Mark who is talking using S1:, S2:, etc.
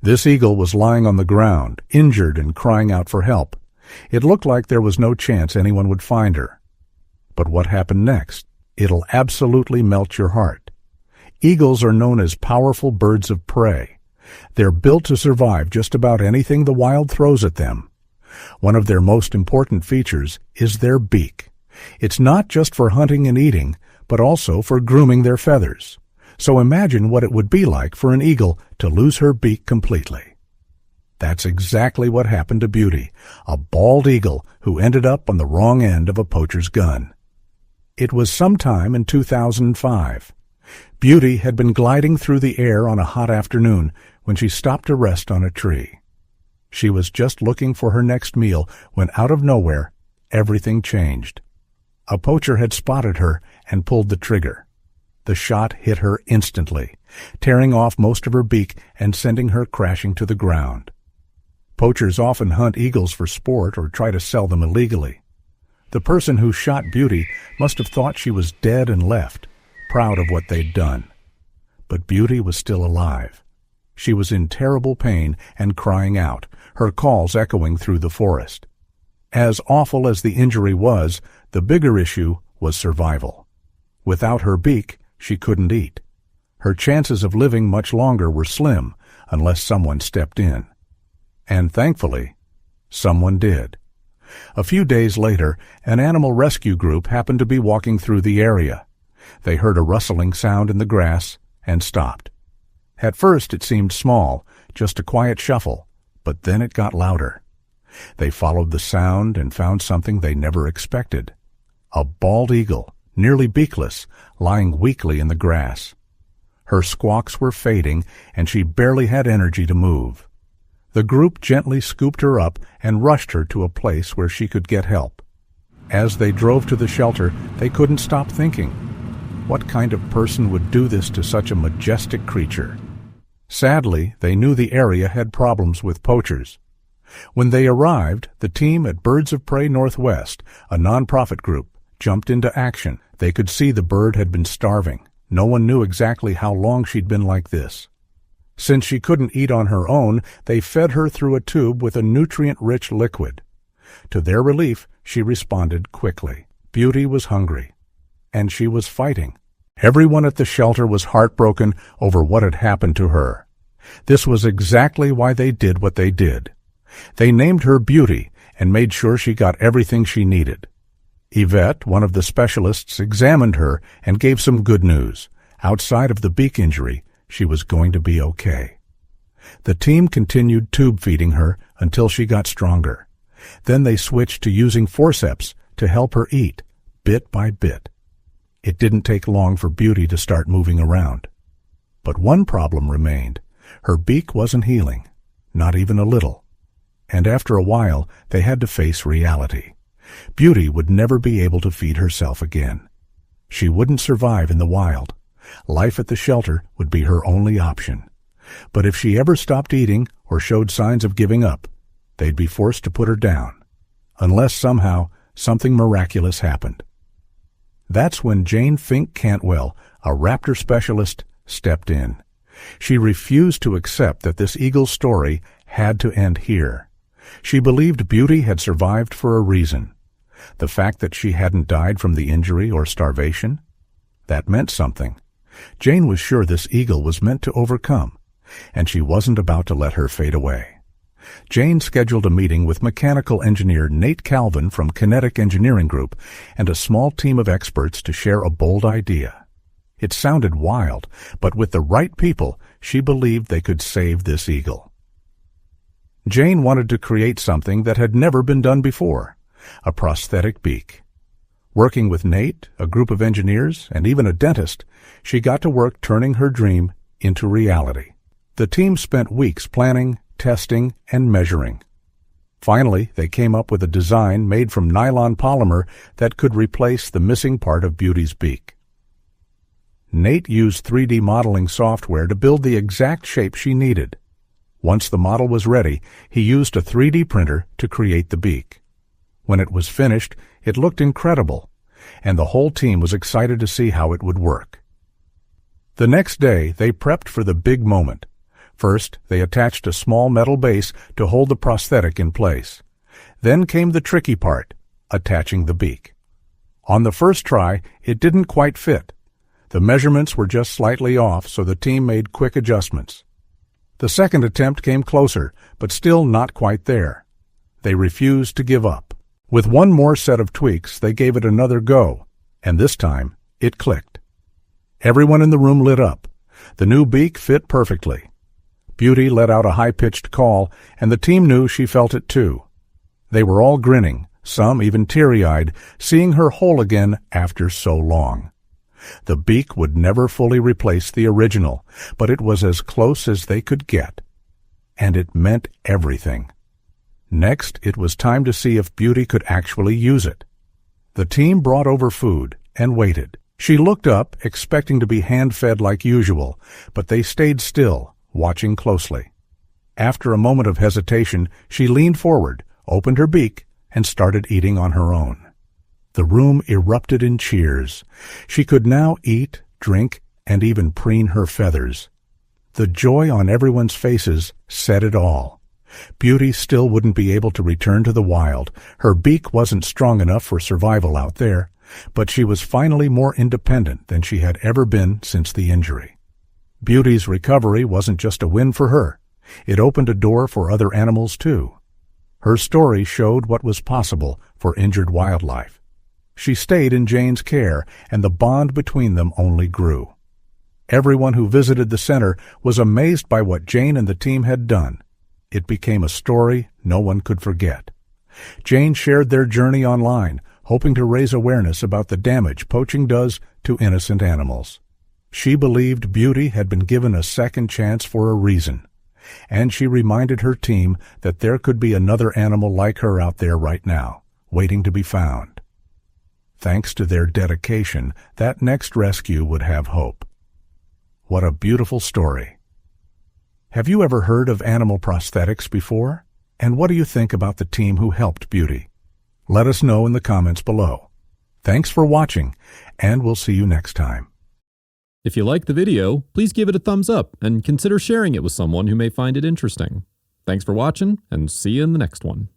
S1: This eagle was lying on the ground, injured and crying out for help. It looked like there was no chance anyone would find her. But what happened next? It'll absolutely melt your heart. Eagles are known as powerful birds of prey. They're built to survive just about anything the wild throws at them. One of their most important features is their beak. It's not just for hunting and eating, but also for grooming their feathers. So imagine what it would be like for an eagle to lose her beak completely. That's exactly what happened to Beauty, a bald eagle who ended up on the wrong end of a poacher's gun. It was sometime in 2005. Beauty had been gliding through the air on a hot afternoon when she stopped to rest on a tree. She was just looking for her next meal when out of nowhere, everything changed. A poacher had spotted her and pulled the trigger. The shot hit her instantly, tearing off most of her beak and sending her crashing to the ground. Poachers often hunt eagles for sport or try to sell them illegally. The person who shot Beauty must have thought she was dead and left, proud of what they'd done. But Beauty was still alive. She was in terrible pain and crying out, her calls echoing through the forest. As awful as the injury was, the bigger issue was survival. Without her beak, she couldn't eat. Her chances of living much longer were slim unless someone stepped in. And thankfully, someone did. A few days later, an animal rescue group happened to be walking through the area. They heard a rustling sound in the grass and stopped. At first it seemed small, just a quiet shuffle, but then it got louder. They followed the sound and found something they never expected. A bald eagle, nearly beakless, lying weakly in the grass. Her squawks were fading, and she barely had energy to move. The group gently scooped her up and rushed her to a place where she could get help. As they drove to the shelter, they couldn't stop thinking, what kind of person would do this to such a majestic creature? Sadly, they knew the area had problems with poachers. When they arrived, the team at Birds of Prey Northwest, a nonprofit group, jumped into action. They could see the bird had been starving. No one knew exactly how long she'd been like this. Since she couldn't eat on her own, they fed her through a tube with a nutrient-rich liquid. To their relief, she responded quickly. Beauty was hungry, and she was fighting. Everyone at the shelter was heartbroken over what had happened to her. This was exactly why they did what they did. They named her Beauty and made sure she got everything she needed. Yvette, one of the specialists, examined her and gave some good news. Outside of the beak injury, she was going to be okay. The team continued tube feeding her until she got stronger. Then they switched to using forceps to help her eat, bit by bit. It didn't take long for Beauty to start moving around. But one problem remained. Her beak wasn't healing, not even a little. And after a while, they had to face reality. Beauty would never be able to feed herself again. She wouldn't survive in the wild. Life at the shelter would be her only option. But if she ever stopped eating or showed signs of giving up, they'd be forced to put her down, unless somehow something miraculous happened. That's when Jane Fink Cantwell, a raptor specialist, stepped in. She refused to accept that this eagle's story had to end here. She believed Beauty had survived for a reason. The fact that she hadn't died from the injury or starvation? That meant something. Jane was sure this eagle was meant to overcome, and she wasn't about to let her fade away. Jane scheduled a meeting with mechanical engineer Nate Calvin from Kinetic Engineering Group and a small team of experts to share a bold idea. It sounded wild, but with the right people, she believed they could save this eagle. Jane wanted to create something that had never been done before, a prosthetic beak. Working with Nate, a group of engineers, and even a dentist, she got to work turning her dream into reality. The team spent weeks planning, testing, and measuring. Finally, they came up with a design made from nylon polymer that could replace the missing part of Beauty's beak. Nate used 3D modeling software to build the exact shape she needed. Once the model was ready, he used a 3D printer to create the beak. When it was finished, it looked incredible, and the whole team was excited to see how it would work. The next day, they prepped for the big moment. First, they attached a small metal base to hold the prosthetic in place. Then came the tricky part, attaching the beak. On the first try, it didn't quite fit. The measurements were just slightly off, so the team made quick adjustments. The second attempt came closer, but still not quite there. They refused to give up. With one more set of tweaks, they gave it another go, and this time, it clicked. Everyone in the room lit up. The new beak fit perfectly. Beauty let out a high-pitched call, and the team knew she felt it too. They were all grinning, some even teary-eyed, seeing her whole again after so long. The beak would never fully replace the original, but it was as close as they could get. And it meant everything. Next, it was time to see if Beauty could actually use it. The team brought over food and waited. She looked up, expecting to be hand-fed like usual, but they stayed still, watching closely. After a moment of hesitation, she leaned forward, opened her beak, and started eating on her own. The room erupted in cheers. She could now eat, drink, and even preen her feathers. The joy on everyone's faces said it all. Beauty still wouldn't be able to return to the wild. Her beak wasn't strong enough for survival out there, but she was finally more independent than she had ever been since the injury. Beauty's recovery wasn't just a win for her. It opened a door for other animals too. Her story showed what was possible for injured wildlife. She stayed in Jane's care, and the bond between them only grew. Everyone who visited the center was amazed by what Jane and the team had done. It became a story no one could forget. Jane shared their journey online, hoping to raise awareness about the damage poaching does to innocent animals. She believed Beauty had been given a second chance for a reason, and she reminded her team that there could be another animal like her out there right now, waiting to be found. Thanks to their dedication, that next rescue would have hope. What a beautiful story. Have you ever heard of animal prosthetics before? And what do you think about the team who helped Beauty? Let us know in the comments below. Thanks for watching, and we'll see you next time.
S2: If you liked the video, please give it a thumbs up and consider sharing it with someone who may find it interesting. Thanks for watching, and see you in the next one.